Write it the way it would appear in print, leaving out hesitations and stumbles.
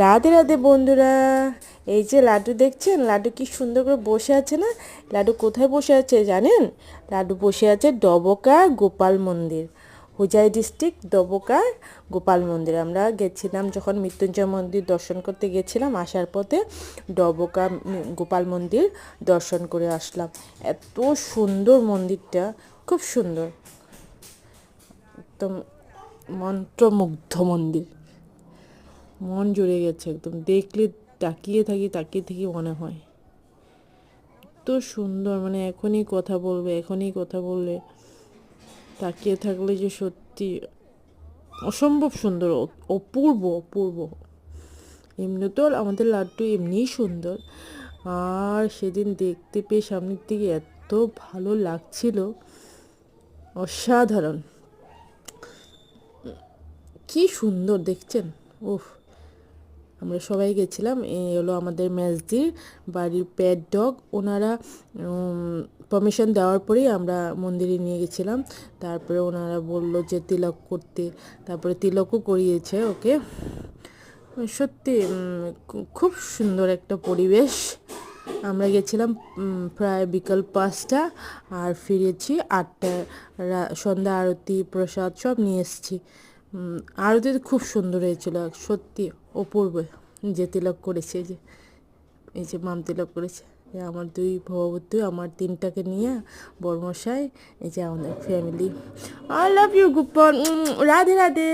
রাধে রাধে বন্ধুরা। এই যে লাড্ডু দেখছেন, লাড্ডু কি সুন্দর করে বসে আছে না? লাড্ডু কোথায় বসে আছে জানেন? লাড্ডু বসে আছে ডবকা গোপাল মন্দির, হুজাই ডিস্ট্রিক্ট ডবকা গোপাল মন্দির। আমরা গেছিলাম যখন মৃত্যুঞ্জয় মন্দির দর্শন করতে গেছিলাম, আসার পথে ডবকা গোপাল মন্দির দর্শন করে আসলাম। এত সুন্দর মন্দিরটা, খুব সুন্দর, একদম মন্ত্রমুগ্ধ মন্দির। মন জুড়ে গেছে একদম, দেখলে তাকিয়ে থাকি মনে হয় এত সুন্দর। মানে এখনই কথা বললে তাকিয়ে থাকলে যে সত্যি অসম্ভব সুন্দর, অপূর্ব অপূর্ব। এমনি তো আমাদের লাড্ডু এমনিই সুন্দর, আর সেদিন দেখতে পেয়ে সামনের দিকে এত ভালো লাগছিল, অসাধারণ। কি সুন্দর দেখছেন, উফ। আমরা সবাই গেছিলাম। এই হলো আমাদের মেজদির বাড়ির পেট ডগ। ওনারা পারমিশন দেওয়ার পরেই আমরা মন্দিরে নিয়ে গেছিলাম। তারপরে ওনারা বললো যে তিলক করতে, তারপরে তিলকও করিয়েছে ওকে। সত্যি খুব সুন্দর একটা পরিবেশ। আমরা গেছিলাম প্রায় বিকাল 5টা, আর ফিরেছি 8টা। সন্ধ্যা আরতি প্রসাদ সব নিয়ে এসেছি। আরতি খুব সুন্দর হয়েছিল, সত্যি অপূর্ব। যে তিলক করেছে, এই যে মাম তিলক করেছে, আমার 2 ভগবতী, আমার 3টাকে নিয়ে বর্মশাই, এই যে আমাদের family. I love you Gopal, Radhe Radhe.